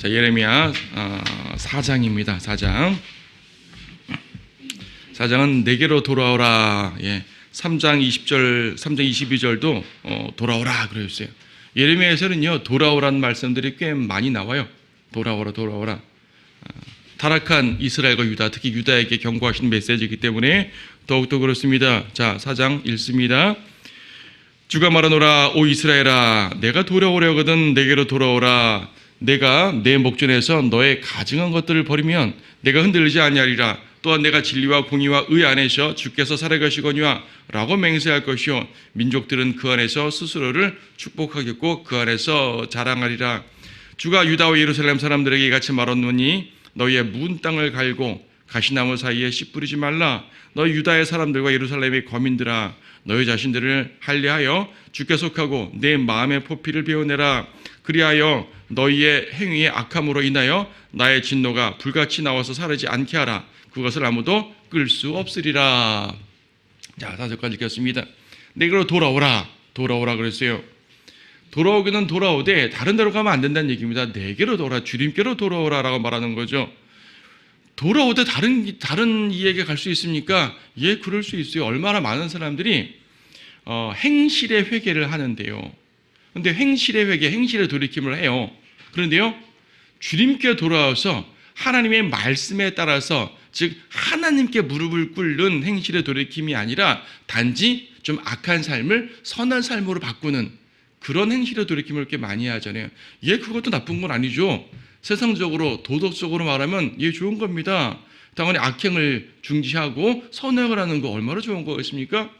자, 예레미야 4장입니다. 4장은 내게로 돌아오라. 3장 20절, 3장 22절도 돌아오라 그랬어요. 예레미야에서는요, 돌아오라는 말씀들이 꽤 많이 나와요. 돌아오라. 타락한 이스라엘과 유다, 특히 유다에게 경고하신 메시지이기 때문에 더욱더 그렇습니다. 자, 4장 읽습니다. 주가 말하노라, 오 이스라엘아, 내가 돌아오려거든 내게로 돌아오라. 내가 내 목전에서 너의 가증한 것들을 버리면 내가 흔들리지 아니하리라. 또한 내가 진리와 공의와 의 안에서 주께서 살아가시거니와 라고 맹세할 것이요, 민족들은 그 안에서 스스로를 축복하겠고 그 안에서 자랑하리라. 주가 유다와 예루살렘 사람들에게 이같이 말하노니 너희의 문 땅을 갈고 가시나무 사이에 씨 뿌리지 말라. 너희 유다의 사람들과 예루살렘의 거민들아, 너희 자신들을 할례하여 주께 속하고 내 마음의 포피를 베어내라. 그리하여 너희의 행위의 악함으로 인하여 나의 진노가 불같이 나와서 사르지 않게 하라. 그것을 아무도 끌 수 없으리라. 자, 5절까지 읽겠습니다. 내게로 돌아오라 그랬어요. 돌아오기는 돌아오되 다른 데로 가면 안 된다는 얘기입니다. 내게로 돌아오라, 주님께로 돌아오라라고 말하는 거죠. 돌아오되 다른 이에게 갈 수 있습니까? 예, 그럴 수 있어요. 얼마나 많은 사람들이 행실의 회개를 하는데요. 그런데 행실의 회개, 행실의 돌이킴을 해요. 그런데요, 주님께 돌아와서 하나님의 말씀에 따라서, 즉 하나님께 무릎을 꿇는 행실의 돌이킴이 아니라 단지 좀 악한 삶을 선한 삶으로 바꾸는 그런 행실의 돌이킴을 이렇게 많이 하잖아요. 예, 그것도 나쁜 건 아니죠. 세상적으로 도덕적으로 말하면 예, 좋은 겁니다. 당연히 악행을 중지하고 선행을 하는 거 얼마나 좋은 거겠습니까?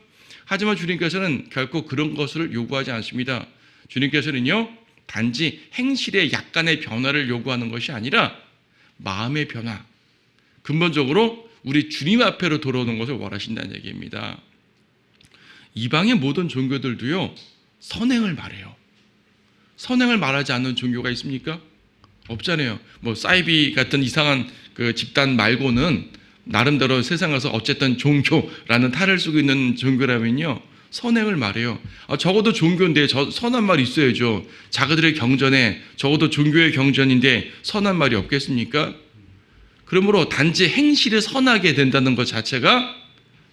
하지만 주님께서는 결코 그런 것을 요구하지 않습니다. 주님께서는요, 단지 행실의 약간의 변화를 요구하는 것이 아니라 마음의 변화, 근본적으로 우리 주님 앞에로 돌아오는 것을 원하신다는 얘기입니다. 이방의 모든 종교들도요, 선행을 말해요. 선행을 말하지 않는 종교가 있습니까? 없잖아요. 뭐 사이비 같은 이상한 그 집단 말고는 나름대로 세상에서 어쨌든 종교라는 탈을 쓰고 있는 종교라면요, 선행을 말해요. 적어도 종교인데 선한 말이 있어야죠. 자기들의 경전에 적어도 종교의 경전인데 선한 말이 없겠습니까? 그러므로 단지 행실을 선하게 된다는 것 자체가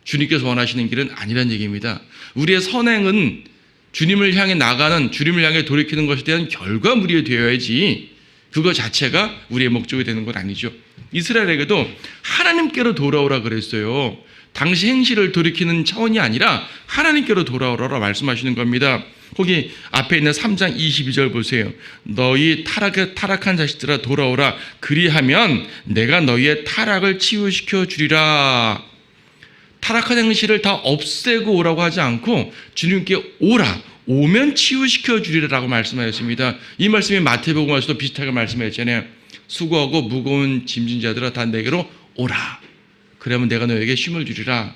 주님께서 원하시는 길은 아니란 얘기입니다. 우리의 선행은 주님을 향해 나가는, 주님을 향해 돌이키는 것에 대한 결과물이 되어야지 그거 자체가 우리의 목적이 되는 건 아니죠. 이스라엘에게도 하나님께로 돌아오라 그랬어요. 당시 행실을 돌이키는 차원이 아니라 하나님께로 돌아오라고 말씀하시는 겁니다. 거기 앞에 있는 3장 22절 보세요. 너희 타락한 자식들아 돌아오라. 그리하면 내가 너희의 타락을 치유시켜 주리라. 타락한 행실을 다 없애고 오라고 하지 않고 주님께 오라, 오면 치유시켜 주리라고 말씀하였습니다. 이 말씀이 마태복음에서도 비슷하게 말씀하였잖아요. 수고하고 무거운 짐진 자들아 다 내게로 오라. 그러면 내가 너에게 쉼을 주리라.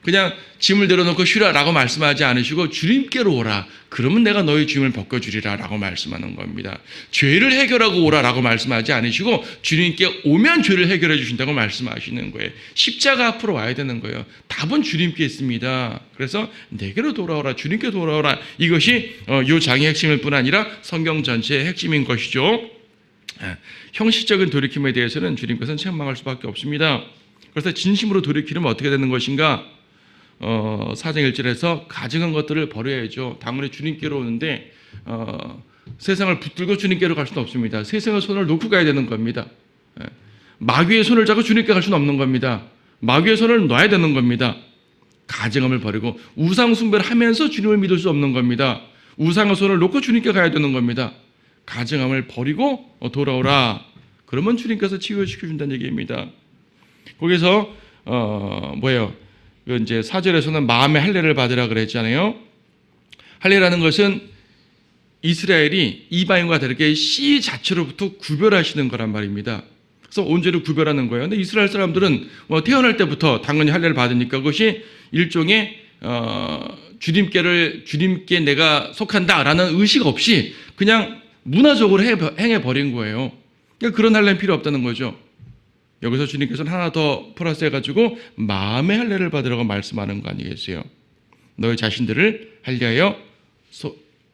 그냥 짐을 내려놓고 쉬라라고 말씀하지 않으시고 주님께로 오라. 그러면 내가 너의 짐을 벗겨주리라라고 말씀하는 겁니다. 죄를 해결하고 오라라고 말씀하지 않으시고 주님께 오면 죄를 해결해 주신다고 말씀하시는 거예요. 십자가 앞으로 와야 되는 거예요. 답은 주님께 있습니다. 그래서 내게로 돌아오라, 주님께 돌아오라. 이것이 이 장의 핵심일 뿐 아니라 성경 전체의 핵심인 것이죠. 형식적인 돌이킴에 대해서는 주님께서는 책망할 수밖에 없습니다. 그래서 진심으로 돌이키려면 어떻게 되는 것인가? 4장 1절에서 가증한 것들을 버려야죠. 당연히 주님께로 오는데 세상을 붙들고 주님께로 갈 수는 없습니다. 세상의 손을 놓고 가야 되는 겁니다. 마귀의 손을 잡고 주님께 갈 수는 없는 겁니다. 마귀의 손을 놔야 되는 겁니다. 가증함을 버리고 우상 숭배를 하면서 주님을 믿을 수 없는 겁니다. 우상의 손을 놓고 주님께 가야 되는 겁니다. 가증함을 버리고 돌아오라. 그러면 주님께서 치유시켜 준다는 얘기입니다. 거기서 이제 4절에서는 마음의 할례를 받으라 그랬잖아요. 할례라는 것은 이스라엘이 이방인과 다르게 씨 자체로부터 구별하시는 거란 말입니다. 그래서 온전히 구별하는 거예요. 근데 이스라엘 사람들은 태어날 때부터 당연히 할례를 받으니까 그것이 일종의 주님께 내가 속한다라는 의식 없이 그냥 문화적으로 행해버린 거예요. 그러니까 그런 할례는 필요 없다는 거죠. 여기서 주님께서는 하나 더 플러스 해가지고 마음의 할례를 받으라고 말씀하는 거 아니겠어요? 너희 자신들을 할례하여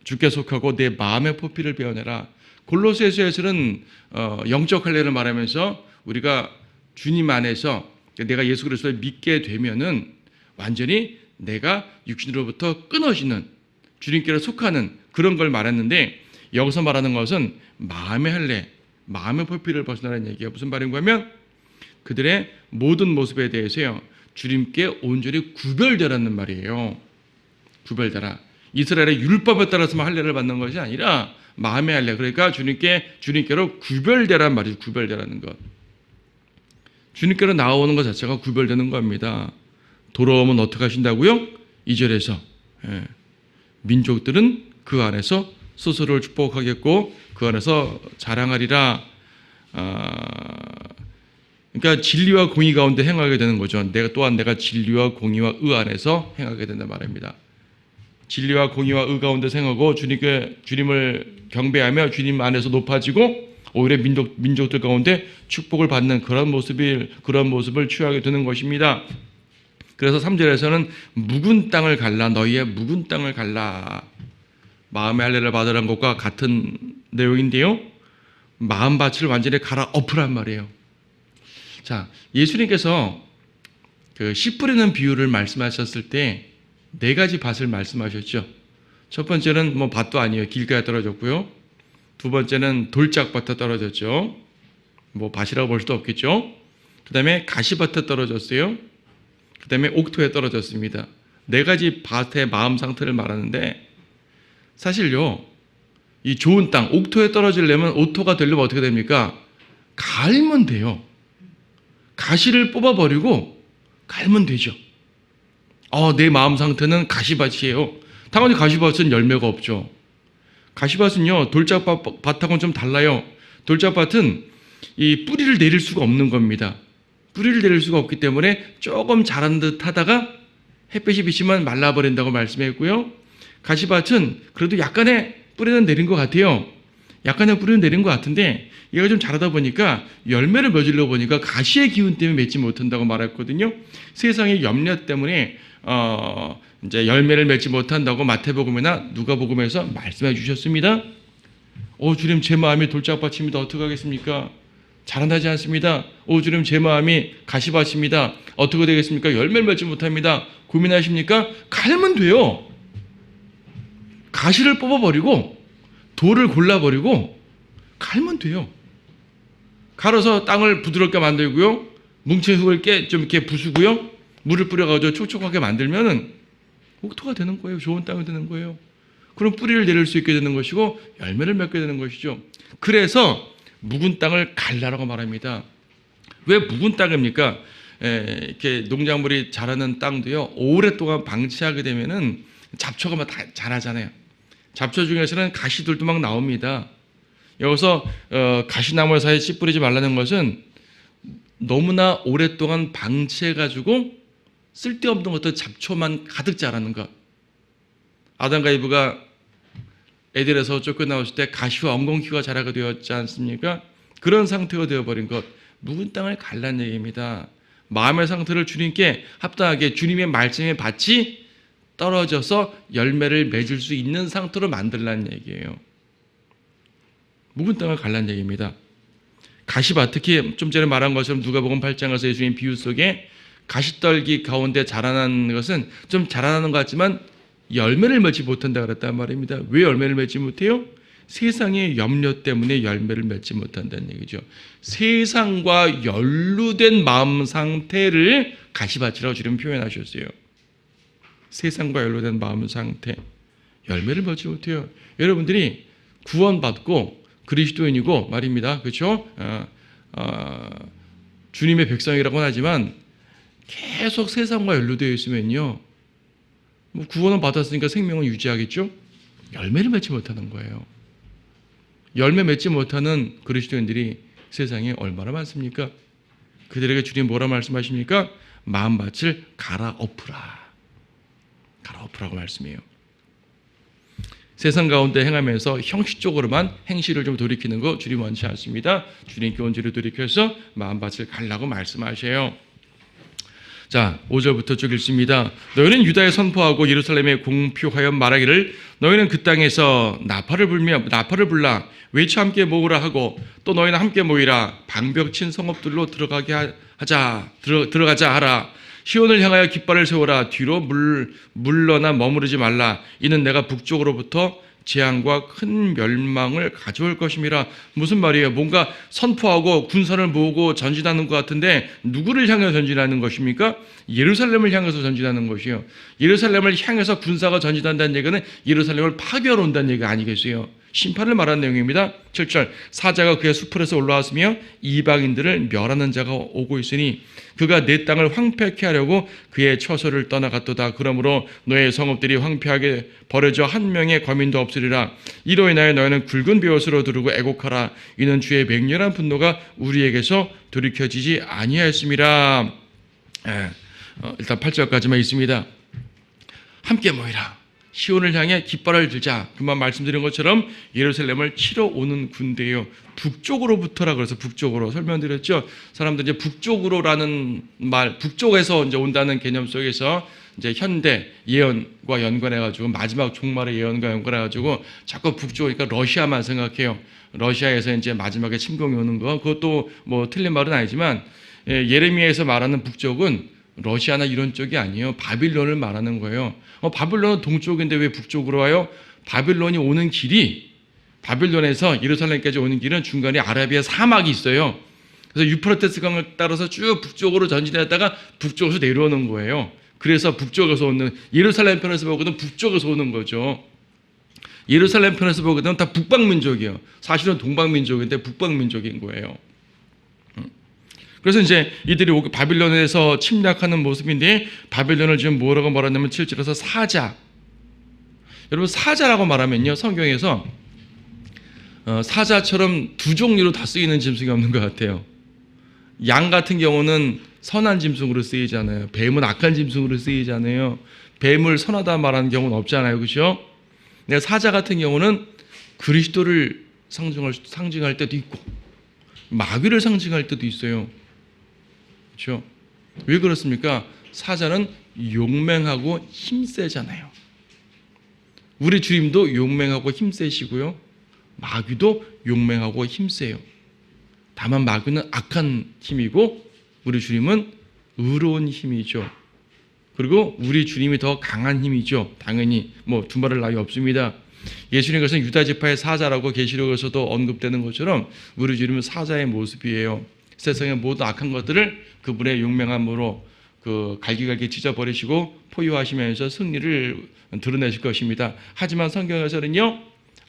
주께 속하고 내 마음의 포피를 베어내라. 골로새서에서는 영적 할례를 말하면서 우리가 주님 안에서 내가 예수 그리스도를 믿게 되면은 완전히 내가 육신으로부터 끊어지는 주님께로 속하는 그런 걸 말했는데 여기서 말하는 것은 마음의 할례, 마음의 포피를 벗어나는 얘기가 무슨 말인가 하면 그들의 모든 모습에 대해서요 주님께 온전히 구별되라는 말이에요. 구별되라. 이스라엘의 율법에 따라서만 할례를 받는 것이 아니라 마음의 할례, 그러니까 주님께로 구별되란 말이죠. 구별되라는 것. 주님께로 나오는 것 자체가 구별되는 겁니다. 돌아오면 어떻게 하신다고요? 2절에서 민족들은 그 안에서 스스로를 축복하겠고 그 안에서 자랑하리라. 그러니까 진리와 공의 가운데 행하게 되는 거죠. 내가 진리와 공의와 의 안에서 행하게 된단 말입니다. 진리와 공의와 의 가운데 행하고 주님을 경배하며 주님 안에서 높아지고 오히려 민족들 가운데 축복을 받는 그런 모습을 취하게 되는 것입니다. 그래서 3절에서는 묵은 땅을 갈라, 너희의 묵은 땅을 갈라. 마음의 할례를 받으라는 것과 같은 내용인데요. 마음밭을 완전히 갈아 엎으란 말이에요. 자, 예수님께서 그 씨 뿌리는 비유를 말씀하셨을 때 4가지 밭을 말씀하셨죠. 첫 번째는 뭐 밭도 아니에요. 길가에 떨어졌고요. 두 번째는 돌짝밭에 떨어졌죠. 뭐 밭이라고 볼 수도 없겠죠. 그 다음에 가시밭에 떨어졌어요. 그 다음에 옥토에 떨어졌습니다. 4가지 밭의 마음 상태를 말하는데 사실요, 이 좋은 땅, 옥토에 떨어지려면 옥토가 되려면 어떻게 됩니까? 갈면 돼요. 가시를 뽑아버리고 갈면 되죠. 내 마음 상태는 가시밭이에요. 당연히 가시밭은 열매가 없죠. 가시밭은요, 돌짝밭하고는 좀 달라요. 돌짝밭은 이 뿌리를 내릴 수가 없는 겁니다. 뿌리를 내릴 수가 없기 때문에 조금 자란 듯 하다가 햇빛이 비치면 말라버린다고 말씀했고요. 가시밭은 그래도 약간의 뿌리는 내린 것 같아요. 약간의 뿌리는 내린 것 같은데 얘가 좀 자라다 보니까 열매를 맺으려고 보니까 가시의 기운 때문에 맺지 못한다고 말했거든요. 세상의 염려 때문에 이제 열매를 맺지 못한다고 마태복음이나 누가복음에서 말씀해 주셨습니다. 주님 제 마음이 돌짝밭입니다. 어떻게 하겠습니까? 자라나지 않습니다. 주님 제 마음이 가시밭입니다. 어떻게 되겠습니까? 열매를 맺지 못합니다. 고민하십니까? 갈면 돼요. 가시를 뽑아버리고 돌을 골라버리고 갈면 돼요. 갈아서 땅을 부드럽게 만들고요. 뭉친 흙을 좀 이렇게 부수고요. 물을 뿌려가지고 촉촉하게 만들면은 옥토가 되는 거예요. 좋은 땅이 되는 거예요. 그럼 뿌리를 내릴 수 있게 되는 것이고 열매를 맺게 되는 것이죠. 그래서 묵은 땅을 갈라라고 말합니다. 왜 묵은 땅입니까? 이렇게 농작물이 자라는 땅도요. 오랫동안 방치하게 되면은 잡초가 막 다 자라잖아요. 잡초 중에서는 가시들도 막 나옵니다. 여기서 가시나무 사이에 씨 뿌리지 말라는 것은 너무나 오랫동안 방치해가지고 쓸데없는 것들 잡초만 가득 자라는 것. 아담과 이브가 에덴에서 쫓겨나왔을 때 가시와 엉겅퀴가 자라게 되었지 않습니까? 그런 상태가 되어버린 것. 묵은 땅을 갈라는 얘기입니다. 마음의 상태를 주님께 합당하게 주님의 말씀에 밭이 떨어져서 열매를 맺을 수 있는 상태로 만들라는 얘기예요. 묵은 땅을 갈라는 얘기입니다. 가시밭, 특히 좀 전에 말한 것처럼 누가복음 8장에서 예수님 비유 속에 가시떨기 가운데 자라나는 것은 좀 자라나는 것 같지만 열매를 맺지 못한다 그랬단 말입니다. 왜 열매를 맺지 못해요? 세상의 염려 때문에 열매를 맺지 못한다는 얘기죠. 세상과 연루된 마음 상태를 가시밭이라고 지금 표현하셨어요. 세상과 연루된 마음 상태, 열매를 맺지 못해요. 여러분들이 구원받고 그리스도인이고 말입니다. 그렇죠? 주님의 백성이라고는 하지만 계속 세상과 연루되어 있으면요, 뭐 구원은 받았으니까 생명을 유지하겠죠? 열매를 맺지 못하는 거예요. 열매 맺지 못하는 그리스도인들이 세상에 얼마나 많습니까? 그들에게 주님 뭐라 말씀하십니까? 마음밭을 갈아엎으라. 갈아엎으라고 말씀해요. 세상 가운데 행하면서 형식적으로만 행실을 좀 돌이키는 거 주님 원치 않습니다. 주님께 온전히 돌이켜서 마음밭을 갈라고 말씀하셔요. 자, 5절부터 쭉 읽습니다. 너희는 유다에 선포하고 예루살렘에 공표하여 말하기를 너희는 그 땅에서 나팔을 불라 외쳐 함께 모으라 하고 또 너희는 함께 모이라 방벽 친 성읍들로 들어가자 하라. 시온을 향하여 깃발을 세워라. 뒤로 물러나 머무르지 말라. 이는 내가 북쪽으로부터 재앙과 큰 멸망을 가져올 것임이라. 무슨 말이에요? 뭔가 선포하고 군사를 모으고 전진하는 것 같은데 누구를 향해서 전진하는 것입니까? 예루살렘을 향해서 전진하는 것이요. 예루살렘을 향해서 군사가 전진한다는 얘기는 예루살렘을 파괴하러 온다는 얘기가 아니겠어요. 심판을 말하는 내용입니다. 7절 사자가 그의 수풀에서 올라왔으며 이방인들을 멸하는 자가 오고 있으니 그가 내 땅을 황폐케 하려고 그의 처소를 떠나갔도다. 그러므로 너의 성읍들이 황폐하게 버려져 한 명의 거민도 없으리라. 이로 인하여 너희는 굵은 베옷으로 두르고 애곡하라. 이는 주의 맹렬한 분노가 우리에게서 돌이켜지지 아니하였음이라. 일단 8절까지만 있습니다. 함께 모이라. 시온을 향해 깃발을 들자. 그만 말씀드린 것처럼 예루살렘을 치러 오는 군대예요. 북쪽으로부터라 그래서 북쪽으로 설명드렸죠. 사람들이 이제 북쪽으로라는 말, 북쪽에서 이제 온다는 개념 속에서 이제 현대 예언과 연관해가지고 마지막 종말의 예언과 연관해가지고 자꾸 북쪽이니까 러시아만 생각해요. 러시아에서 이제 마지막에 침공이 오는 거, 그것도 뭐 틀린 말은 아니지만 예레미야에서 말하는 북쪽은 러시아나 이런 쪽이 아니에요. 바빌론을 말하는 거예요. 바빌론은 동쪽인데 왜 북쪽으로 와요? 바빌론이 오는 길이, 바빌론에서 예루살렘까지 오는 길은 중간에 아라비아 사막이 있어요. 그래서 유프라테스 강을 따라서 쭉 북쪽으로 전진했다가 북쪽에서 내려오는 거예요. 그래서 북쪽에서 오는, 예루살렘 편에서 보거든 북쪽에서 오는 거죠. 예루살렘 편에서 보거든 다 북방민족이에요. 사실은 동방민족인데 북방민족인 거예요. 그래서 이제 이들이 바빌론에서 침략하는 모습인데 바빌론을 지금 뭐라고 말하냐면 7절에서 사자. 여러분 사자라고 말하면요 성경에서 사자처럼 두 종류로 다 쓰이는 짐승이 없는 것 같아요. 양 같은 경우는 선한 짐승으로 쓰이잖아요. 뱀은 악한 짐승으로 쓰이잖아요. 뱀을 선하다 말하는 경우는 없잖아요. 그렇죠? 근데 사자 같은 경우는 그리스도를 상징할 때도 있고 마귀를 상징할 때도 있어요. 그렇죠? 왜 그렇습니까? 사자는 용맹하고 힘세잖아요. 우리 주님도 용맹하고 힘세시고요. 마귀도 용맹하고 힘세요. 다만 마귀는 악한 힘이고 우리 주님은 의로운 힘이죠. 그리고 우리 주님이 더 강한 힘이죠. 당연히 뭐 두말할 나위 없습니다. 예수님께서 유다 지파의 사자라고 계시록에서도 언급되는 것처럼 우리 주님은 사자의 모습이에요. 세상의 모든 악한 것들을 그분의 용맹함으로 갈기갈기 찢어버리시고 포효하시면서 승리를 드러내실 것입니다. 하지만 성경에서는요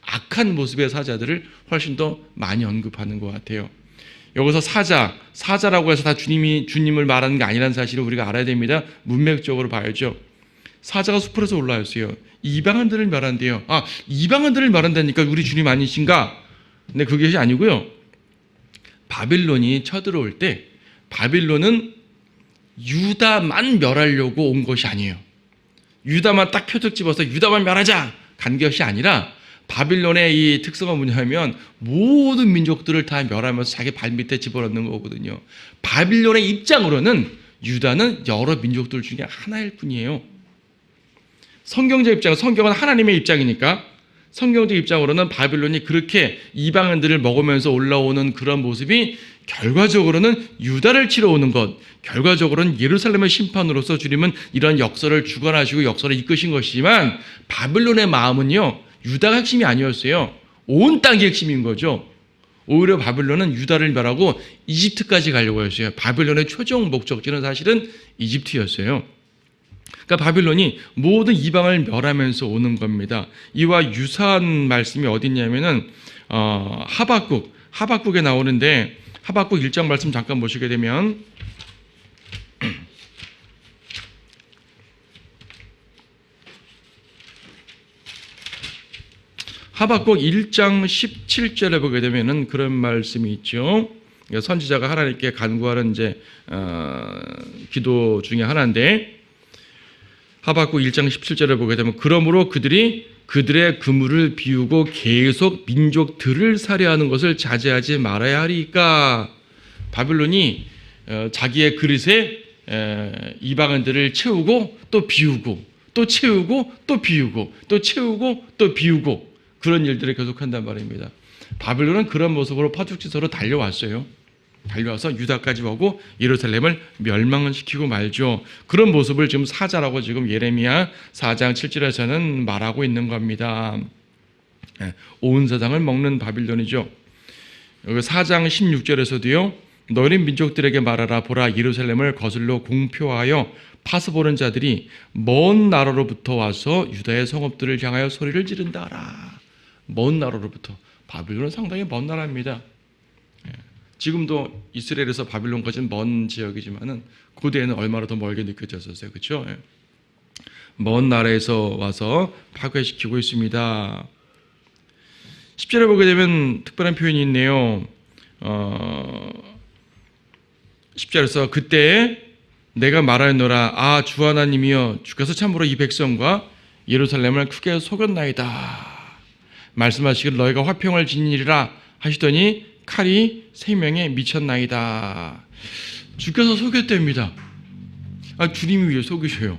악한 모습의 사자들을 훨씬 더 많이 언급하는 것 같아요. 여기서 사자라고 해서 다 주님을 말하는 게 아니라는 사실을 우리가 알아야 됩니다. 문맥적으로 봐야죠. 사자가 수풀에서 올라왔어요. 이방인들을 멸한대요. 이방인들을 멸한다니까 우리 주님 아니신가? 근데 그것이 아니고요. 바빌론이 쳐들어올 때 바빌론은 유다만 멸하려고 온 것이 아니에요. 유다만 딱 표적 집어서 유다만 멸하자 간 것이 아니라 바빌론의 이 특성은 뭐냐면 모든 민족들을 다 멸하면서 자기 발밑에 집어넣는 거거든요. 바빌론의 입장으로는 유다는 여러 민족들 중에 하나일 뿐이에요. 성경적 입장, 성경은 하나님의 입장이니까 성경적 입장으로는 바빌론이 그렇게 이방인들을 먹으면서 올라오는 그런 모습이 결과적으로는 유다를 치러 오는 것, 결과적으로는 예루살렘의 심판으로서 주님은 이런 역사를 주관하시고 역사를 이끄신 것이지만 바빌론의 마음은요 유다가 핵심이 아니었어요. 온 땅이 핵심인 거죠. 오히려 바빌론은 유다를 멸하고 이집트까지 가려고 했어요. 바빌론의 최종 목적지는 사실은 이집트였어요. 그러니까 바빌론이 모든 이방을 멸하면서 오는 겁니다. 이와 유사한 말씀이 어디 있냐면은 하박국에 나오는데 하박국 1장 말씀 잠깐 보시게 되면 하박국 1장 17절에 보게 되면은 그런 말씀이 있죠. 선지자가 하나님께 간구하는 이제 기도 중에 하나인데 하박국 1장 17절에 보게 되면 그러므로 그들이 그들의 그물을 비우고 계속 민족들을 살해하는 것을 자제하지 말아야 하리까. 바빌론이 자기의 그릇에 이방인들을 채우고 또 비우고 또 채우고 또 비우고 또 채우고 또 비우고 그런 일들을 계속한단 말입니다. 바빌론은 그런 모습으로 파죽지서로 달려왔어요. 달려와서 유다까지 오고 예루살렘을 멸망시키고 말죠. 그런 모습을 지금 사자라고 지금 예레미야 4장 7절에서는 말하고 있는 겁니다. 온 세상을 먹는 바빌론이죠. 여기 4장 16절에서도요. 너희 민족들에게 말하라. 보라, 예루살렘을 거슬러 공표하여 파수보는 자들이 먼 나라로부터 와서 유다의 성읍들을 향하여 소리를 지른다 하라. 먼 나라로부터. 바빌론은 상당히 먼 나라입니다. 지금도 이스라엘에서 바빌론까지는 먼 지역이지만은 고대에는 얼마나 더 멀게 느껴졌었어요. 그렇죠? 먼 나라에서 와서 파괴시키고 있습니다. 10절에 보게 되면 특별한 표현이 있네요. 10절에서 그때 내가 말하였노라. 아, 주 하나님이여, 주께서 참으로 이 백성과 예루살렘을 크게 속였나이다. 말씀하시기를 너희가 화평을 지니리라 하시더니 칼이 생명에 미쳤나이다. 주께서 속였답니다. 주님이 왜 속이셔요?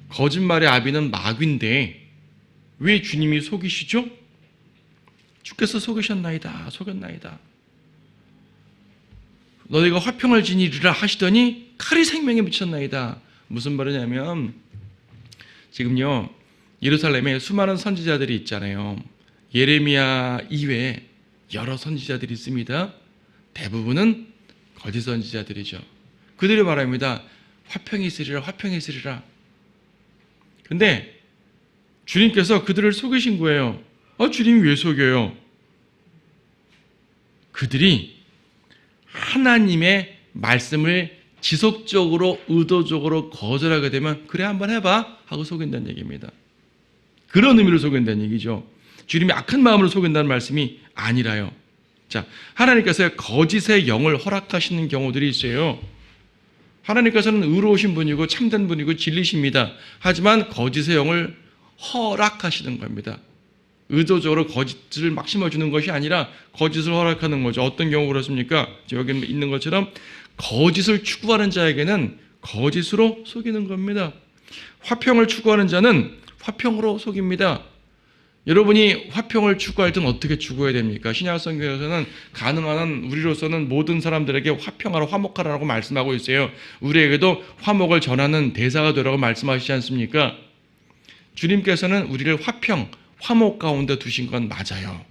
거짓말의 아비는 마귀인데 왜 주님이 속이시죠? 주께서 속이셨나이다. 속였나이다. 너희가 화평을 지니리라 하시더니 칼이 생명에 미쳤나이다. 무슨 말이냐면 지금요 예루살렘에 수많은 선지자들이 있잖아요. 예레미야 이외에 여러 선지자들이 있습니다. 대부분은 거짓 선지자들이죠. 그들이 말합니다. 화평이 있으리라, 화평이 있으리라. 근데 주님께서 그들을 속이신 거예요. 주님이 왜 속여요? 그들이 하나님의 말씀을 지속적으로 의도적으로 거절하게 되면 그래 한번 해봐 하고 속인다는 얘기입니다. 그런 의미로 속인다는 얘기죠. 주님이 악한 마음으로 속인다는 말씀이 아니라요. 자, 하나님께서 거짓의 영을 허락하시는 경우들이 있어요. 하나님께서는 의로우신 분이고 참된 분이고 진리십니다. 하지만 거짓의 영을 허락하시는 겁니다. 의도적으로 거짓을 막 심어주는 것이 아니라 거짓을 허락하는 거죠. 어떤 경우 그렇습니까? 여기 있는 것처럼 거짓을 추구하는 자에게는 거짓으로 속이는 겁니다. 화평을 추구하는 자는 화평으로 속입니다. 여러분이 화평을 추구할 때는 어떻게 추구해야 됩니까? 신약 성경에서는 가능한 한 우리로서는 모든 사람들에게 화평하라, 화목하라고 말씀하고 있어요. 우리에게도 화목을 전하는 대사가 되라고 말씀하시지 않습니까? 주님께서는 우리를 화평, 화목 가운데 두신 건 맞아요.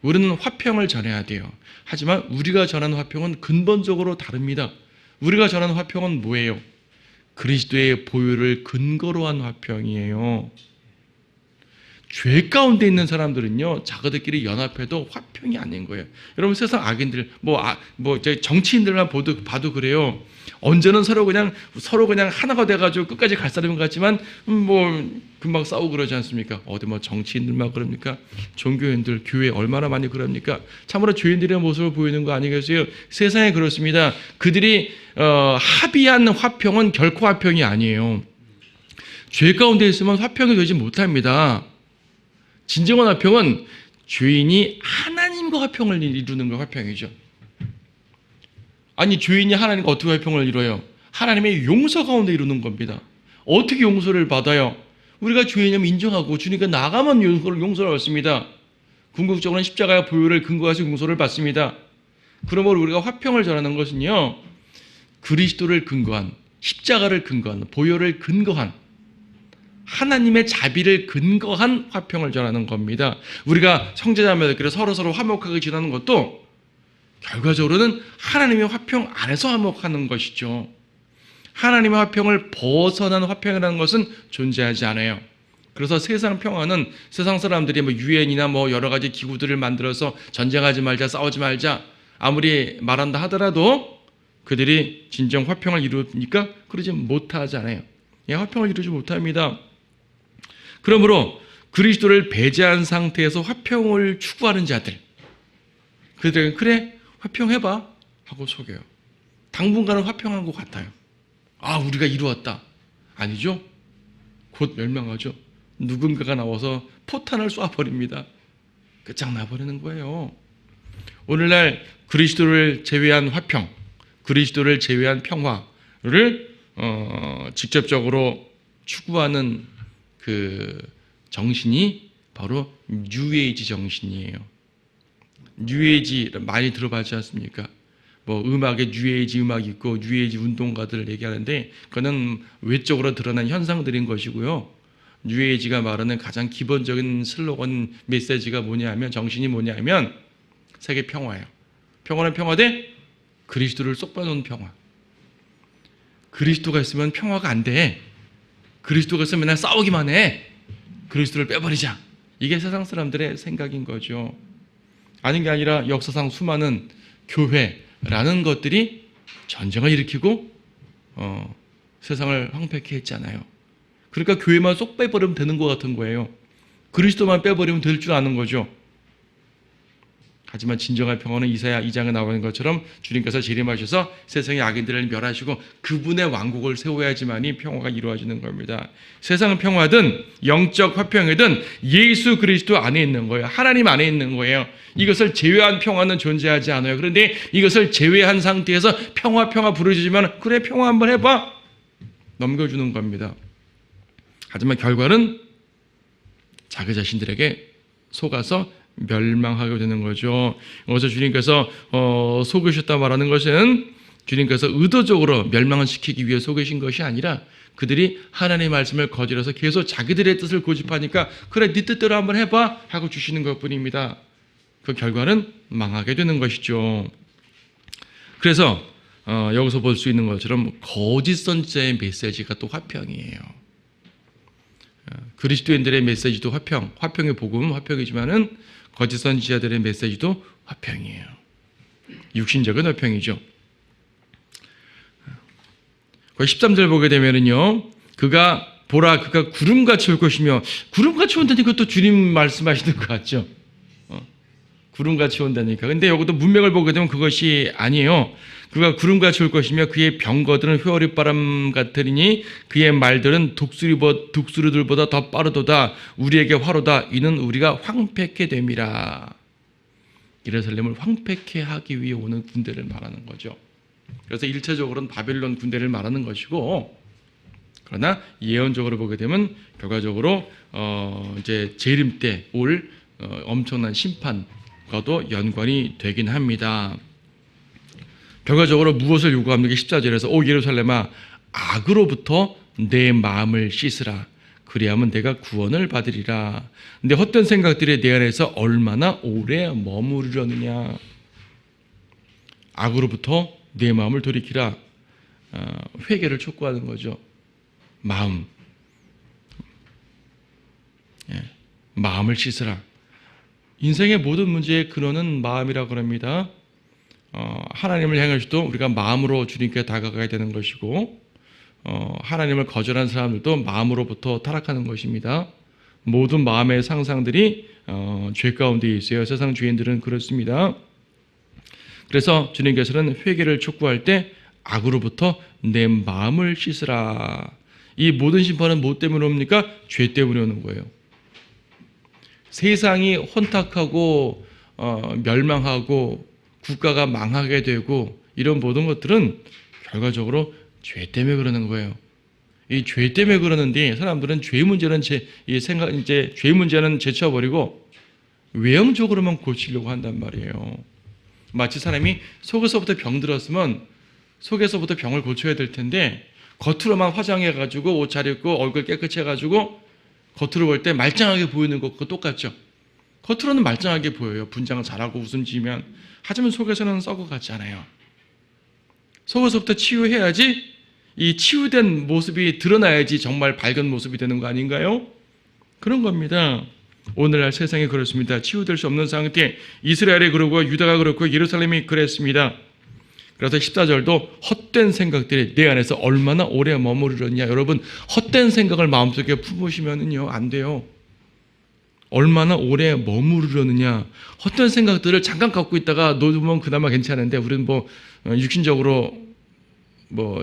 우리는 화평을 전해야 돼요. 하지만 우리가 전하는 화평은 근본적으로 다릅니다. 우리가 전하는 화평은 뭐예요? 그리스도의 보혈을 근거로 한 화평이에요. 죄 가운데 있는 사람들은요, 자기들끼리 연합해도 화평이 아닌 거예요. 여러분, 세상 악인들, 정치인들만 봐도 그래요. 언제는 서로 그냥 하나가 돼가지고 끝까지 갈 사람인 것 같지만, 금방 싸우고 그러지 않습니까? 어디 정치인들만 그럽니까? 종교인들, 교회 얼마나 많이 그럽니까? 참으로 죄인들의 모습을 보이는 거 아니겠어요? 세상에 그렇습니다. 그들이, 합의한 화평은 결코 화평이 아니에요. 죄 가운데 있으면 화평이 되지 못합니다. 진정한 화평은 죄인이 하나님과 화평을 이루는 거 화평이죠. 아니, 죄인이 하나님과 어떻게 화평을 이뤄요? 하나님의 용서 가운데 이루는 겁니다. 어떻게 용서를 받아요? 우리가 죄인이면 인정하고 주님께 나가면 용서를 받습니다. 궁극적으로는 십자가의 보혈을 근거해서 용서를 받습니다. 그러므로 우리가 화평을 전하는 것은요, 그리스도를 근거한, 십자가를 근거한, 보혈을 근거한, 하나님의 자비를 근거한 화평을 전하는 겁니다. 우리가 형제자매들끼리 서로서로 화목하게 지내는 것도 결과적으로는 하나님의 화평 안에서 화목하는 것이죠. 하나님의 화평을 벗어난 화평이라는 것은 존재하지 않아요. 그래서 세상 평화는 세상 사람들이 유엔이나 여러 가지 기구들을 만들어서 전쟁하지 말자, 싸우지 말자 아무리 말한다 하더라도 그들이 진정 화평을 이루니까 그러지 못하잖아요. 화평을 이루지 못합니다. 그러므로 그리스도를 배제한 상태에서 화평을 추구하는 자들, 그들은 그래 화평해봐 하고 속여요. 당분간은 화평한 것 같아요. 우리가 이루었다. 아니죠. 곧 멸망하죠. 누군가가 나와서 포탄을 쏴버립니다. 끝장나버리는 거예요. 오늘날 그리스도를 제외한 화평, 그리스도를 제외한 평화를 직접적으로 추구하는 그 정신이 바로 뉴에이지 정신이에요. 뉴에이지 많이 들어봤지 않습니까? 뭐 음악에 뉴에이지 음악이 있고 뉴에이지 운동가들을 얘기하는데 그거는 외적으로 드러난 현상들인 것이고요. 뉴에이지가 말하는 가장 기본적인 슬로건 메시지가 뭐냐면 정신이 뭐냐면 세계 평화예요. 평화는 평화대 그리스도를 쏙 빼놓은 평화. 그리스도가 있으면 평화가 안 돼. 그리스도가 있으면 맨날 싸우기만 해. 그리스도를 빼버리자. 이게 세상 사람들의 생각인 거죠. 아닌 게 아니라 역사상 수많은 교회라는 것들이 전쟁을 일으키고 세상을 황폐케 했잖아요. 그러니까 교회만 쏙 빼버리면 되는 것 같은 거예요. 그리스도만 빼버리면 될 줄 아는 거죠. 하지만 진정한 평화는 이사야 2장에 나오는 것처럼 주님께서 재림하셔서 세상의 악인들을 멸하시고 그분의 왕국을 세워야지만이 평화가 이루어지는 겁니다. 세상 평화든 영적 화평이든 예수 그리스도 안에 있는 거예요. 하나님 안에 있는 거예요. 이것을 제외한 평화는 존재하지 않아요. 그런데 이것을 제외한 상태에서 평화 부르짖으면 그래 평화 한번 해봐 넘겨주는 겁니다. 하지만 결과는 자기 자신들에게 속아서 멸망하게 되는 거죠. 어서 주님께서 속으셨다 말하는 것은 주님께서 의도적으로 멸망을 시키기 위해 속으신 것이 아니라 그들이 하나님의 말씀을 거절해서 계속 자기들의 뜻을 고집하니까 그래 네 뜻대로 한번 해봐 하고 주시는 것뿐입니다. 그 결과는 망하게 되는 것이죠. 그래서 여기서 볼 수 있는 것처럼 거짓 선지자의 메시지가 또 화평이에요. 그리스도인들의 메시지도 화평의 복음은 화평이지만은 거짓 선지자들의 메시지도 화평이에요. 육신적인 화평이죠. 13절 보게 되면은요, 그가 구름같이 올 것이며, 구름같이 온다니까 또 주님 말씀하시는 것 같죠. 구름같이 온다니까. 근데 여기도 문맥을 보게 되면 그것이 아니에요. 그가 구름같이 올 것이며 그의 병거들은 회오리바람 같으리니 그의 말들은 독수리들보다 더 빠르도다. 우리에게 화로다. 이는 우리가 황폐케 됨이라. 예루살렘을 황폐케 하기 위해 오는 군대를 말하는 거죠. 그래서 일차적으로는 바벨론 군대를 말하는 것이고, 그러나 예언적으로 보게 되면 결과적으로 이제 재림 때 올 엄청난 심판과도 연관이 되긴 합니다. 결과적으로 무엇을 요구합니까? 14절에서 오 예루살렘아 악으로부터 내 마음을 씻으라. 그리하면 내가 구원을 받으리라. 근데 헛된 생각들이 내 안에서 얼마나 오래 머무르려느냐. 악으로부터 내 마음을 돌이키라. 회개를 촉구하는 거죠. 마음. 마음을 씻으라. 인생의 모든 문제의 근원은 마음이라고 합니다. 하나님을 향해서도 우리가 마음으로 주님께 다가가야 되는 것이고, 하나님을 거절한 사람들도 마음으로부터 타락하는 것입니다. 모든 마음의 상상들이 죄 가운데 있어요. 세상 죄인들은 그렇습니다. 그래서 주님께서는 회개를 촉구할 때 악으로부터 내 마음을 씻으라. 이 모든 심판은 뭐 때문에 옵니까? 죄 때문에 오는 거예요. 세상이 혼탁하고 멸망하고 국가가 망하게 되고 이런 모든 것들은 결과적으로 죄 때문에 그러는 거예요. 이 죄 때문에 그러는데 사람들은 죄 문제는 죄 문제는 제쳐버리고 외형적으로만 고치려고 한단 말이에요. 마치 사람이 속에서부터 병 들었으면 속에서부터 병을 고쳐야 될 텐데 겉으로만 화장해가지고 옷 잘 입고 얼굴 깨끗이 해가지고 겉으로 볼 때 말짱하게 보이는 것과 똑같죠. 겉으로는 말짱하게 보여요. 분장을 잘하고 웃음 지으면. 하지만 속에서는 썩어갔잖아요. 속에서부터 치유해야지 이 치유된 모습이 드러나야지 정말 밝은 모습이 되는 거 아닌가요? 그런 겁니다. 오늘날 세상이 그렇습니다. 치유될 수 없는 상태. 이스라엘이 그러고 유다가 그렇고 예루살렘이 그랬습니다. 그래서 14절도 헛된 생각들이 내 안에서 얼마나 오래 머무르느냐. 여러분 헛된 생각을 마음속에 품으시면은요 안 돼요. 얼마나 오래 머무르느냐. 헛된 생각들을 잠깐 갖고 있다가 놓으면 그나마 괜찮은데 우리는 육신적으로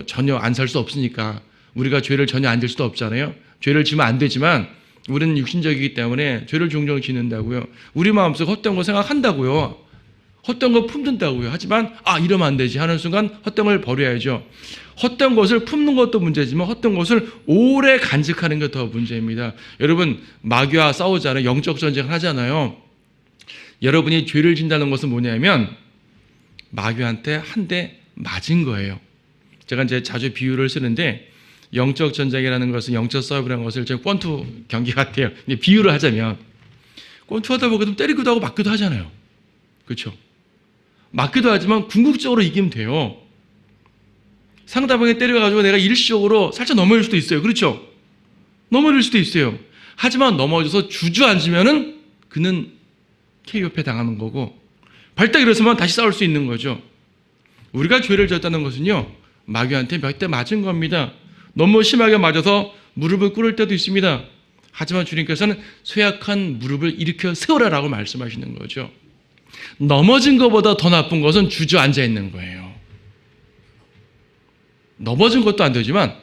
전혀 안 살 수 없으니까 우리가 죄를 전혀 안 질 수도 없잖아요. 죄를 지면 안 되지만 우리는 육신적이기 때문에 죄를 종종 짓는다고요. 우리 마음속에 헛된 거 생각한다고요. 헛된 거 품든다고요. 하지만 이러면 안 되지 하는 순간 헛된 걸 버려야죠. 헛된 것을 품는 것도 문제지만 헛된 것을 오래 간직하는 게 더 문제입니다. 여러분 마귀와 싸우잖아요. 영적 전쟁을 하잖아요. 여러분이 죄를 진다는 것은 뭐냐면 마귀한테 한 대 맞은 거예요. 제가 이제 자주 비유를 쓰는데 영적 전쟁이라는 것은 영적 싸움이라는 것을 제가 권투 경기 같아요. 비유를 하자면 권투 하다 보면 때리기도 하고 맞기도 하잖아요. 그렇죠? 맞기도 하지만 궁극적으로 이기면 돼요. 상대방이 때려가지고 내가 일시적으로 살짝 넘어질 수도 있어요. 그렇죠? 넘어질 수도 있어요. 하지만 넘어져서 주저앉으면은 그는 KO패 당하는 거고 발딱 일어서면 다시 싸울 수 있는 거죠. 우리가 죄를 졌다는 것은요. 마귀한테 몇 대 맞은 겁니다. 너무 심하게 맞아서 무릎을 꿇을 때도 있습니다. 하지만 주님께서는 쇠약한 무릎을 일으켜 세우라라고 말씀하시는 거죠. 넘어진 것보다 더 나쁜 것은 주저앉아 있는 거예요. 넘어진 것도 안 되지만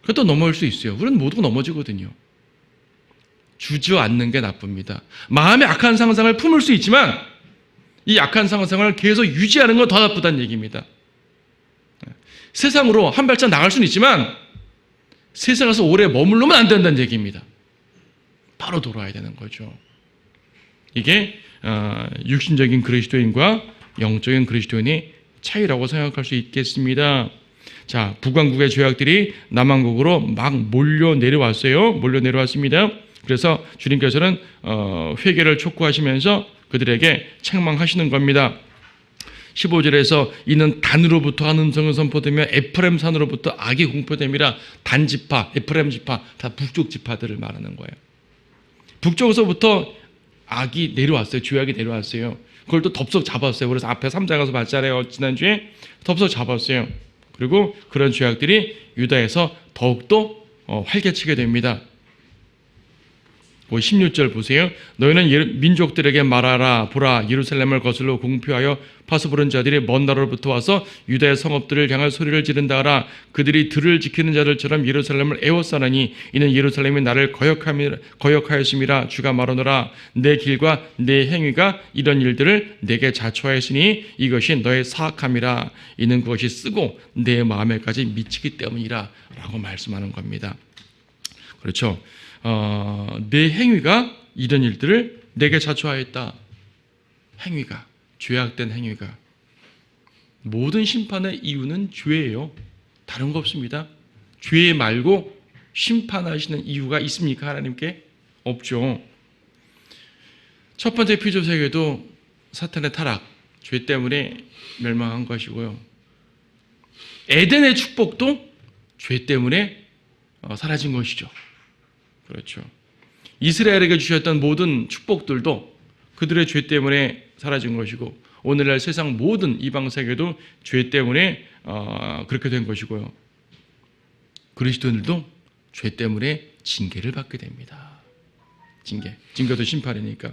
그래도 넘어질 수 있어요. 우리는 모두가 넘어지거든요. 주저앉는 게 나쁩니다. 마음의 악한 상상을 품을 수 있지만 이 악한 상상을 계속 유지하는 건 더 나쁘다는 얘기입니다. 세상으로 한 발짝 나갈 수는 있지만 세상에서 오래 머물러면 안 된다는 얘기입니다. 바로 돌아와야 되는 거죠. 이게 육신적인 그리스도인과 영적인 그리스도인의 차이라고 생각할 수 있겠습니다. 자, 북왕국의 죄악들이 남왕국으로 막 몰려 내려왔습니다. 그래서 주님께서는 회개를 촉구하시면서 그들에게 책망하시는 겁니다. 15절에서 이는 단으로부터 한 음성을 선포되며 에프라임 산으로부터 악이 공포됨이라. 단지파, 에프라임 지파, 다 북쪽 지파들을 말하는 거예요. 북쪽에서부터 악이 내려왔어요. 죄악이 내려왔어요. 그걸 또 덥석 잡았어요. 그래서 앞에 3장 가서 봤잖아요. 지난주에 덥석 잡았어요. 그리고 그런 죄악들이 유다에서 더욱더 활개치게 됩니다. 16절 보세요. 너희는 민족들에게 말하라. 보라, 예루살렘을 거슬러 공표하여 파수 부른 자들이 먼 나라로부터 와서 유다의 성읍들을 향할 소리를 지른다 하라. 그들이 들을 지키는 자들처럼 예루살렘을 애워싸나니 이는 예루살렘이 나를 거역하였음이라. 주가 말하노라. 내 길과 내 행위가 이런 일들을 내게 자초하였으니 이것이 너의 사악함이라. 이는 그것이 쓰고 내 마음에까지 미치기 때문이라 라고 말씀하는 겁니다. 그렇죠. 내 행위가 이런 일들을 내게 자초하였다. 행위가, 죄악된 행위가. 모든 심판의 이유는 죄예요. 다른 거 없습니다. 죄 말고 심판하시는 이유가 있습니까? 하나님께? 없죠. 첫 번째 피조 세계도 사탄의 타락, 죄 때문에 멸망한 것이고요. 에덴의 축복도 죄 때문에 사라진 것이죠. 그렇죠. 이스라엘에게 주셨던 모든 축복들도 그들의 죄 때문에 사라진 것이고 오늘날 세상 모든 이방 세계도 죄 때문에 그렇게 된 것이고요. 그리스도인들도 죄 때문에 징계를 받게 됩니다. 징계도 심판이니까.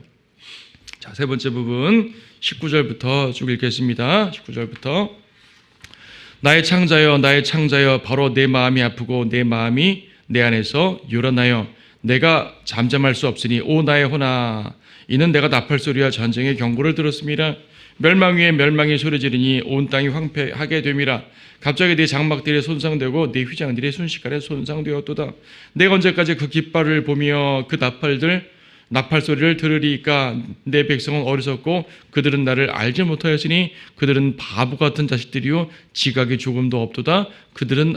자, 세 번째 부분 19절부터 쭉 읽겠습니다. 19절부터 나의 창자여 바로 내 마음이 아프고 내 마음이 내 안에서 요란하여 내가 잠잠할 수 없으니 오 나의 혼아 이는 내가 나팔 소리와 전쟁의 경고를 들었습니다. 멸망 위에 멸망이 소리지르니 온 땅이 황폐하게 됨이라. 갑자기 네 장막들이 손상되고 네 휘장들이 순식간에 손상되었도다. 내가 언제까지 그 깃발을 보며 그 나팔 소리를 들으리까. 내 백성은 어리석고 그들은 나를 알지 못하였으니 그들은 바보 같은 자식들이요 지각이 조금도 없도다. 그들은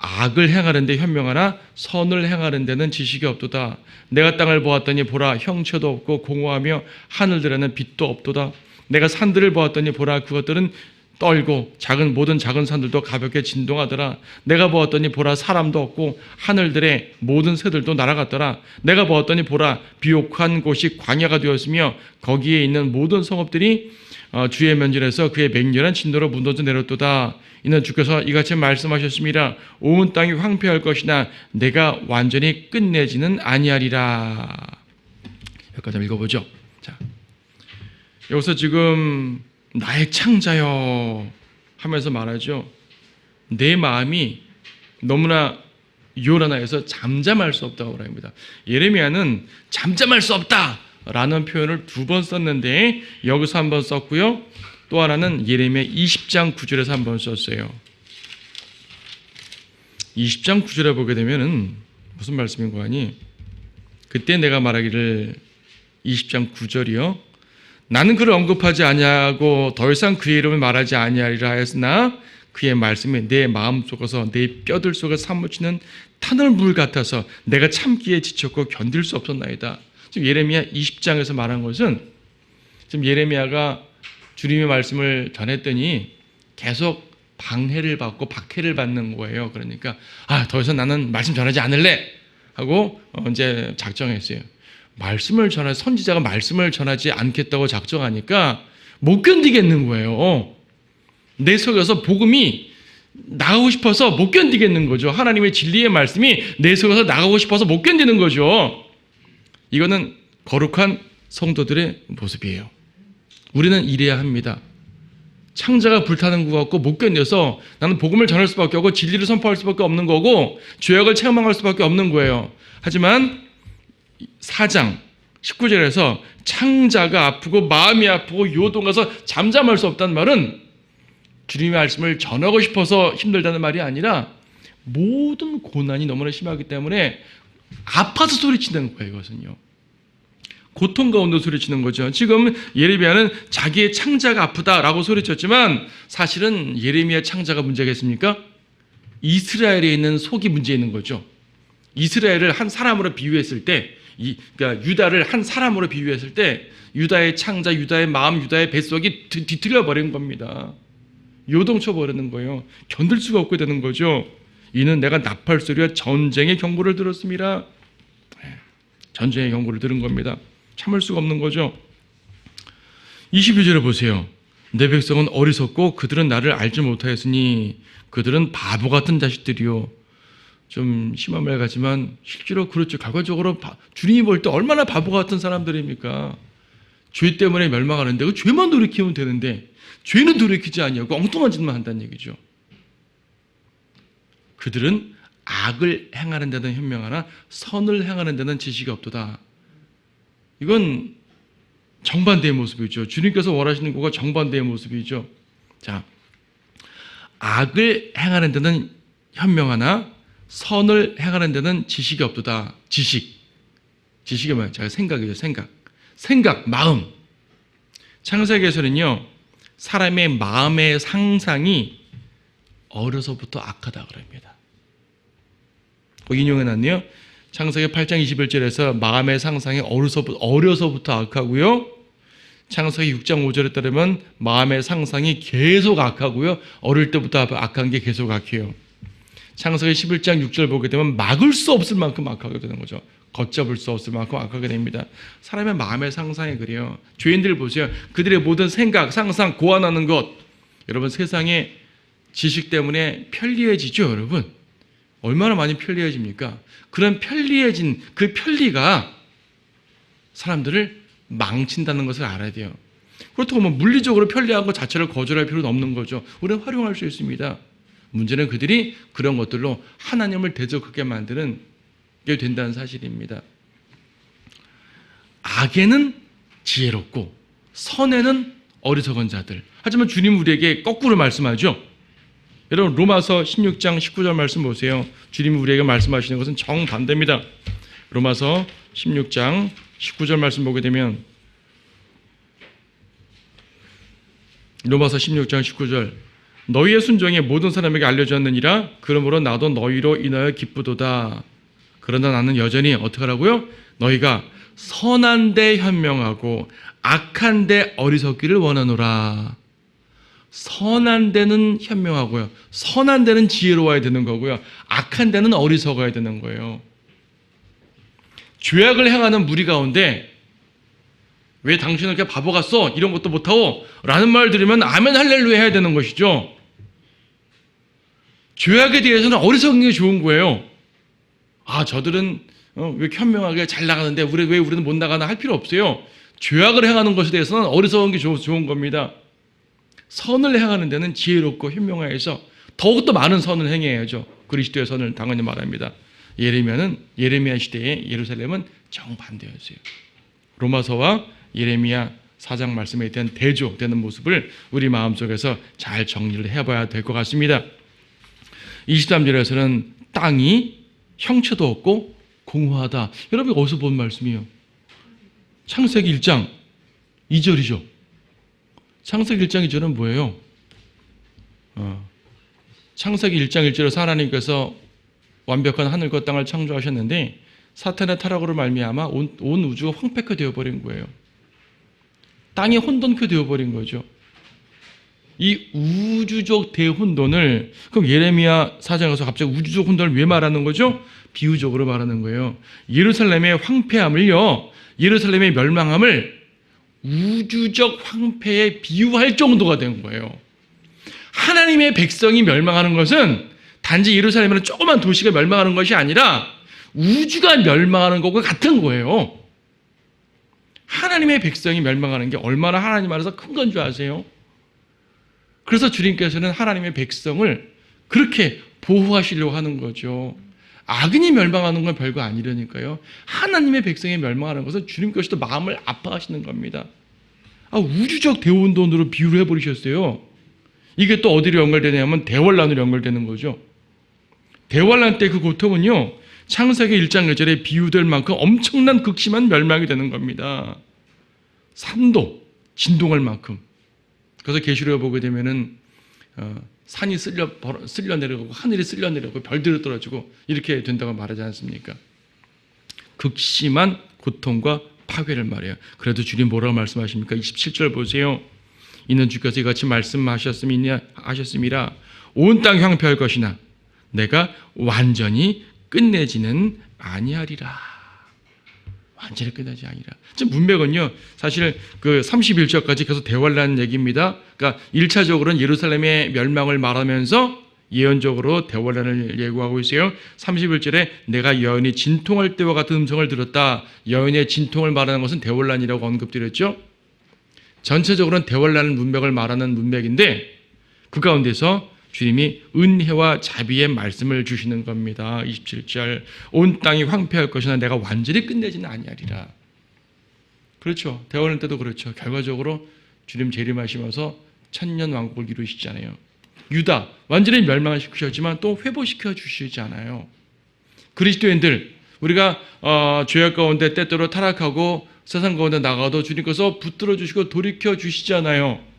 악을 행하는 데 현명하나 선을 행하는 데는 지식이 없도다. 내가 땅을 보았더니 보라 형체도 없고 공허하며 하늘들에는 빛도 없도다. 내가 산들을 보았더니 보라 그것들은 떨고 모든 작은 산들도 가볍게 진동하더라. 내가 보았더니 보라 사람도 없고 하늘들의 모든 새들도 날아갔더라. 내가 보았더니 보라 비옥한 곳이 광야가 되었으며 거기에 있는 모든 성읍들이 주의 면전에서 그의 맹렬한 진노로 무너져 내렸도다. 이는 주께서 이같이 말씀하셨습니다. 온 땅이 황폐할 것이나 내가 완전히 끝내지는 아니하리라. 여기까지 한번 읽어보죠. 자, 여기서 지금 나의 창자여 하면서 말하죠. 내 마음이 너무나 요란하여서 잠잠할 수 없다고 말합니다. 예레미야는 잠잠할 수 없다 라는 표현을 2번 썼는데 여기서 한 번 썼고요. 또 하나는 예레미야 20장 9절에서 한 번 썼어요. 20장 9절에 보게 되면은 무슨 말씀인 거 아니? 그때 내가 말하기를 20장 9절이요. 나는 그를 언급하지 아니하고 더 이상 그의 이름을 말하지 아니하리라 하였으나 그의 말씀이 내 마음 속에서 내 뼈들 속에 사무치는 타널물 같아서 내가 참기에 지쳤고 견딜 수 없었나이다. 지금 예레미야 20장에서 말한 것은 지금 예레미야가 주님의 말씀을 전했더니 계속 방해를 받고 박해를 받는 거예요. 그러니까 더 이상 나는 말씀 전하지 않을래 하고 이제 작정했어요. 선지자가 말씀을 전하지 않겠다고 작정하니까 못 견디겠는 거예요. 내 속에서 복음이 나가고 싶어서 못 견디겠는 거죠. 하나님의 진리의 말씀이 내 속에서 나가고 싶어서 못 견디는 거죠. 이거는 거룩한 성도들의 모습이에요. 우리는 이래야 합니다. 창자가 불타는 것 같고 못 견뎌서 나는 복음을 전할 수밖에 없고 진리를 선포할 수밖에 없는 거고 죄악을 책망할 수밖에 없는 거예요. 하지만 4장 19절에서 창자가 아프고 마음이 아프고 요동가서 잠잠할 수 없다는 말은 주님의 말씀을 전하고 싶어서 힘들다는 말이 아니라 모든 고난이 너무나 심하기 때문에 아파서 소리치는 거예요. 이것은요. 고통 가운데 소리치는 거죠. 지금 예레미야는 자기의 창자가 아프다라고 소리쳤지만 사실은 예레미야 창자가 문제겠습니까? 이스라엘에 있는 속이 문제 있는 거죠. 이스라엘을 한 사람으로 비유했을 때, 그러니까 유다를 한 사람으로 비유했을 때 유다의 창자, 유다의 마음, 유다의 뱃속이 뒤틀려 버린 겁니다. 요동쳐 버리는 거예요. 견딜 수가 없게 되는 거죠. 이는 내가 나팔 소리와 전쟁의 경고를 들었습니다. 전쟁의 경고를 들은 겁니다. 참을 수가 없는 거죠. 22절에 보세요. 내 백성은 어리석고 그들은 나를 알지 못하였으니 그들은 바보 같은 자식들이요. 좀 심한 말 같지만 실제로 그렇죠. 결과적으로 주님이 볼 때 얼마나 바보 같은 사람들입니까? 죄 때문에 멸망하는데 그 죄만 돌이키면 되는데 죄는 돌이키지 아니하고 엉뚱한 짓만 한다는 얘기죠. 그들은 악을 행하는 데는 현명하나 선을 행하는 데는 지식이 없도다. 이건 정반대의 모습이죠. 주님께서 원하시는 것과 정반대의 모습이죠. 자, 악을 행하는 데는 현명하나 선을 행하는 데는 지식이 없도다. 지식이 뭐예요? 제가 생각이죠. 생각, 마음. 창세기에서는요, 사람의 마음의 상상이 어려서부터 악하다 그럽니다. 인용해놨네요. 창세기 8장 21절에서 마음의 상상이 어려서부터 악하고요. 창세기 6장 5절에 따르면 마음의 상상이 계속 악하고요. 어릴 때부터 악한 게 계속 악해요. 창세기 11장 6절 보게 되면 막을 수 없을 만큼 악하게 되는 거죠. 걷잡을 수 없을 만큼 악하게 됩니다. 사람의 마음의 상상이 그래요. 죄인들 보세요. 그들의 모든 생각, 상상, 고안하는 것. 여러분 세상에 지식 때문에 편리해지죠, 여러분. 얼마나 많이 편리해집니까? 그런 편리해진 그 편리가 사람들을 망친다는 것을 알아야 돼요. 그렇다고 물리적으로 편리한 것 자체를 거절할 필요는 없는 거죠. 우리는 활용할 수 있습니다. 문제는 그들이 그런 것들로 하나님을 대적하게 만드는 게 된다는 사실입니다. 악에는 지혜롭고 선에는 어리석은 자들. 하지만 주님 우리에게 거꾸로 말씀하죠. 여러분 로마서 16장 19절 말씀 보세요. 주님이 우리에게 말씀하시는 것은 정반대입니다. 로마서 16장 19절 말씀 보게 되면 로마서 16장 19절 너희의 순종이 모든 사람에게 알려졌느니라. 그러므로 나도 너희로 인하여 기쁘도다. 그러나 나는 여전히 어떻게 하라고요? 너희가 선한 데 현명하고 악한 데 어리석기를 원하노라. 선한 데는 현명하고요. 선한 데는 지혜로워야 되는 거고요. 악한 데는 어리석어야 되는 거예요. 죄악을 행하는 무리 가운데 왜 당신은 그렇게 바보 같소? 이런 것도 못하고 라는 말 들으면 아멘 할렐루야 해야 되는 것이죠. 죄악에 대해서는 어리석은 게 좋은 거예요. 저들은 왜 이렇게 현명하게 잘 나가는데 왜 우리는 못 나가나 할 필요 없어요. 죄악을 행하는 것에 대해서는 어리석은 게 좋은 겁니다. 선을 행하는 데는 지혜롭고 현명해서 더욱더 많은 선을 행해야죠. 그리스도의 선을 당연히 말합니다. 예레미야 시대의 예루살렘은 정반대였어요. 로마서와 예레미야 4장 말씀에 대한 대조되는 모습을 우리 마음속에서 잘 정리를 해봐야 될 것 같습니다. 23절에서는 땅이 형체도 없고 공허하다. 여러분 어디서 본 말씀이에요? 창세기 1장 2절이죠. 창세기 1장 2절은 뭐예요? 창세기 1장 1절에서 하나님께서 완벽한 하늘과 땅을 창조하셨는데 사탄의 타락으로 말미암아 온 우주가 황폐케 되어버린 거예요. 땅이 혼돈케 되어버린 거죠. 이 우주적 대혼돈을 그럼 예레미야 4장에서 갑자기 우주적 혼돈을 왜 말하는 거죠? 비유적으로 말하는 거예요. 예루살렘의 황폐함을요, 예루살렘의 멸망함을 우주적 황폐에 비유할 정도가 된 거예요. 하나님의 백성이 멸망하는 것은 단지 예루살렘이라는 조그만 도시가 멸망하는 것이 아니라 우주가 멸망하는 것과 같은 거예요. 하나님의 백성이 멸망하는 게 얼마나 하나님 안에서 큰 건 줄 아세요? 그래서 주님께서는 하나님의 백성을 그렇게 보호하시려고 하는 거죠. 악인이 멸망하는 건 별거 아니라니까요. 하나님의 백성이 멸망하는 것은 주님께서도 마음을 아파하시는 겁니다. 우주적 대혼돈으로 비유를 해버리셨어요. 이게 또 어디로 연결되냐면 대환란으로 연결되는 거죠. 대환란 때 그 고통은요, 창세기 1장 1절에 비유될 만큼 엄청난 극심한 멸망이 되는 겁니다. 산도 진동할 만큼. 그래서 계시록에 보게 되면은 산이 쓸려 내려가고 하늘이 쓸려 내려가고 별들이 떨어지고 이렇게 된다고 말하지 않습니까? 극심한 고통과 파괴를 말해요. 그래도 주님 뭐라고 말씀하십니까? 27절 보세요. 이는 주께서 이같이 말씀하셨음이라 온 땅이 황폐할 것이나 내가 완전히 끝내지는 아니하리라. 완전히 끝나지 아니라. 지금 문맥은요, 사실 그 31절까지 계속 대환란 얘기입니다. 그러니까 1차적으로는 예루살렘의 멸망을 말하면서 예언적으로 대환란을 예고하고 있어요. 31절에 내가 여인이 진통할 때와 같은 음성을 들었다. 여인의 진통을 말하는 것은 대환란이라고 언급드렸죠. 전체적으로는 대환란 문맥을 말하는 문맥인데 그 가운데서 주님이 은혜와 자비의 말씀을 주시는 겁니다. 27절 온 땅이 황폐할 것이나 내가 완전히 끝내지는 아니하리라. 그렇죠. 대환란 때도 그렇죠. 결과적으로 주님 재림하시면서 천년 왕국을 이루시잖아요. 유다 완전히 멸망시키셨지만 또 회복시켜 주시잖아요. 그리스도인들 우리가 죄악 가운데 때때로 타락하고 세상 가운데 나가도 주님께서 붙들어 주시고 돌이켜 주시잖아요.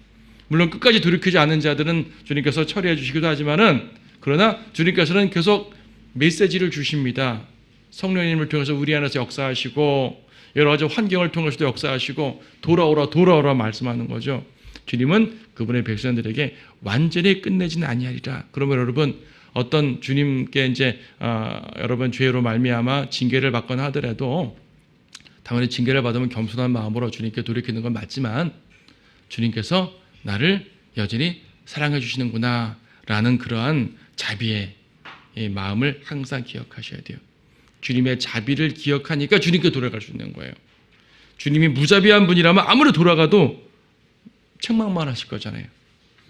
물론 끝까지 돌이키지 않는 자들은 주님께서 처리해 주시기도 하지만은 그러나 주님께서는 계속 메시지를 주십니다. 성령님을 통해서 우리 안에서 역사하시고 여러 가지 환경을 통해서도 역사하시고 돌아오라 말씀하는 거죠. 주님은 그분의 백성들에게 완전히 끝내지는 아니하리라. 그러면 여러분 어떤 주님께 이제 여러분 죄로 말미암아 징계를 받거나 하더라도 당연히 징계를 받으면 겸손한 마음으로 주님께 돌이키는 건 맞지만 주님께서 나를 여전히 사랑해 주시는구나 라는 그러한 자비의 마음을 항상 기억하셔야 돼요. 주님의 자비를 기억하니까 주님께 돌아갈 수 있는 거예요. 주님이 무자비한 분이라면 아무리 돌아가도 책망만 하실 거잖아요.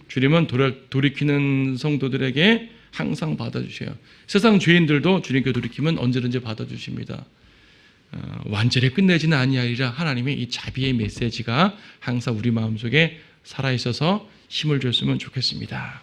주님은 돌이키는 성도들에게 항상 받아주셔요. 세상 죄인들도 주님께 돌이키면 언제든지 받아주십니다. 완전히 끝내지는 아니하리라. 하나님의 이 자비의 메시지가 항상 우리 마음속에 살아있어서 힘을 줬으면 좋겠습니다.